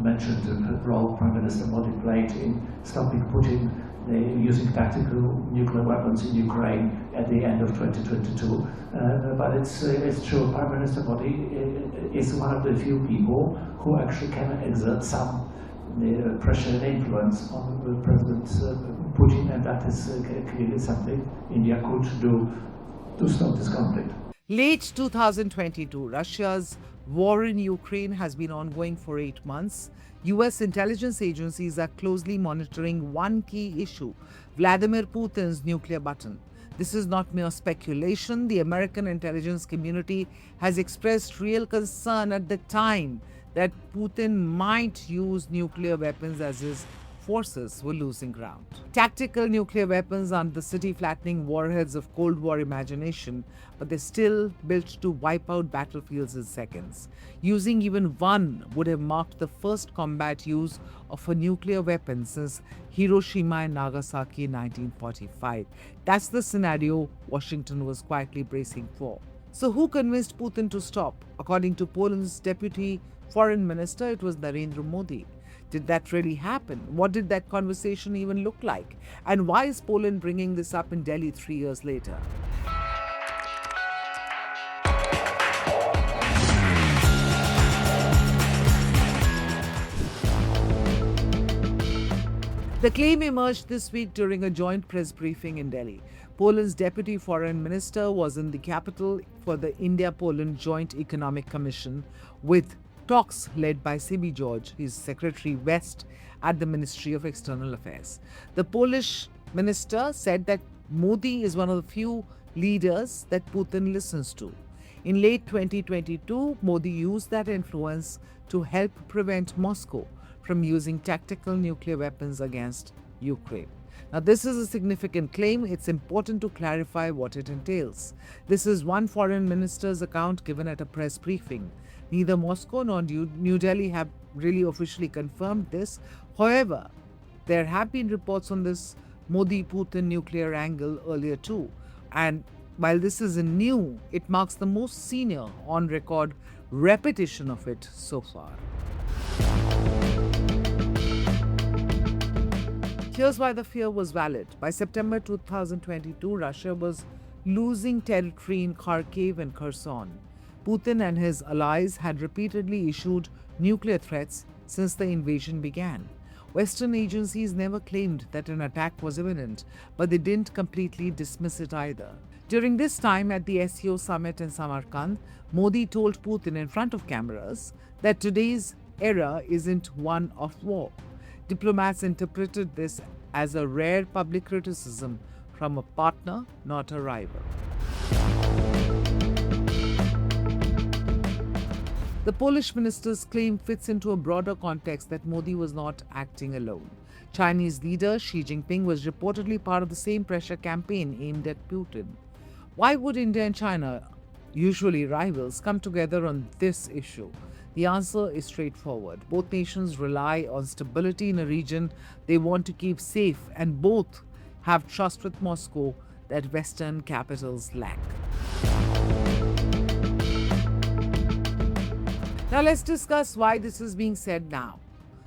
mentioned the role Prime Minister Modi played in stopping Putin using tactical nuclear weapons in Ukraine at the end of 2022. But it's true, Prime Minister Modi is one of the few people who actually can exert some pressure and influence on President Putin, and that is clearly something India could do to stop this conflict. Late 2022, Russia's war in Ukraine has been ongoing for 8 months. US intelligence agencies are closely monitoring one key issue, Vladimir Putin's nuclear button. This is not mere speculation. The American intelligence community has expressed real concern at the time that Putin might use nuclear weapons as his forces were losing ground. Tactical nuclear weapons aren't the city-flattening warheads of Cold War imagination, but they're still built to wipe out battlefields in seconds. Using even one would have marked the first combat use of a nuclear weapon since Hiroshima and Nagasaki in 1945. That's the scenario Washington was quietly bracing for. So who convinced Putin to stop? According to Poland's deputy foreign minister, it was Narendra Modi. Did that really happen? What did that conversation even look like? And why is Poland bringing this up in Delhi 3 years later? The claim emerged this week during a joint press briefing in Delhi. Poland's deputy foreign minister was in the capital for the India-Poland Joint Economic Commission, with talks led by Sibi George, his Secretary West at the Ministry of External Affairs. The Polish minister said that Modi is one of the few leaders that Putin listens to. In late 2022, Modi used that influence to help prevent Moscow from using tactical nuclear weapons against Ukraine. Now, this is a significant claim. It's important to clarify what it entails. This is one foreign minister's account given at a press briefing. Neither Moscow nor New Delhi have really officially confirmed this. However, there have been reports on this Modi-Putin nuclear angle earlier too. And while this isn't new, it marks the most senior on-record repetition of it so far. Here's why the fear was valid. By September 2022, Russia was losing territory in Kharkiv and Kherson. Putin and his allies had repeatedly issued nuclear threats since the invasion began. Western agencies never claimed that an attack was imminent, but they didn't completely dismiss it either. During this time at the SCO summit in Samarkand, Modi told Putin in front of cameras that today's era isn't one of war. Diplomats interpreted this as a rare public criticism from a partner, not a rival. The Polish minister's claim fits into a broader context that Modi was not acting alone. Chinese leader Xi Jinping was reportedly part of the same pressure campaign aimed at Putin. Why would India and China, usually rivals, come together on this issue? The answer is straightforward. Both nations rely on stability in a region they want to keep safe, and both have trust with Moscow that Western capitals lack. Now let's discuss why this is being said now.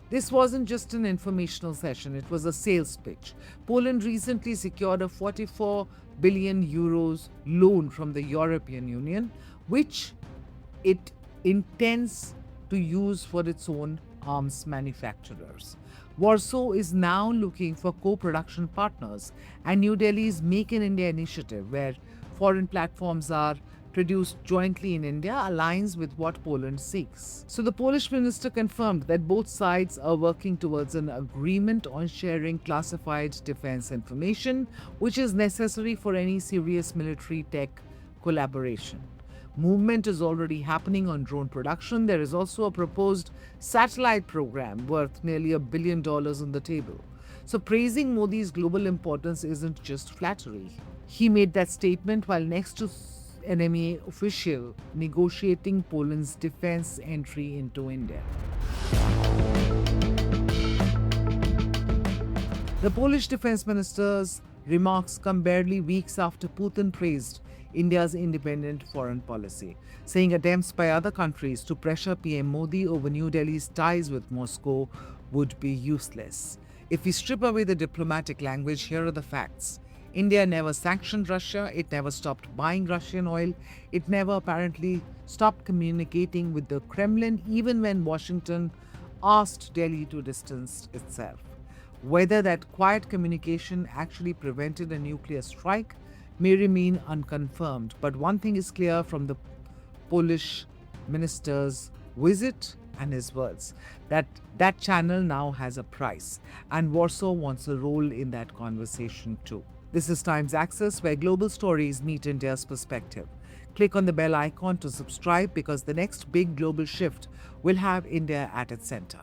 This wasn't just an informational session, it was a sales pitch. Poland recently secured a 44 billion euros loan from the European Union, which it intends to use for its own arms manufacturers. Warsaw is now looking for co-production partners, and New Delhi's Make in India initiative, where foreign platforms are produced jointly in India, aligns with what Poland seeks. So the Polish minister confirmed that both sides are working towards an agreement on sharing classified defense information, which is necessary for any serious military tech collaboration. Movement is already happening on drone production. There is also a proposed satellite program worth nearly $1 billion on the table. So praising Modi's global importance isn't just flattery. He made that statement while next to NMA official negotiating Poland's defense entry into India. The Polish defense minister's remarks come barely weeks after Putin praised India's independent foreign policy, saying attempts by other countries to pressure PM Modi over New Delhi's ties with Moscow would be useless. If we strip away the diplomatic language, here are the facts. India never sanctioned Russia, it never stopped buying Russian oil, it never apparently stopped communicating with the Kremlin even when Washington asked Delhi to distance itself. Whether that quiet communication actually prevented a nuclear strike may remain unconfirmed, but one thing is clear from the Polish minister's visit and his words that channel now has a price, and Warsaw wants a role in that conversation too. This is Times Access, where global stories meet India's perspective. Click on the bell icon to subscribe because the next big global shift will have India at its center.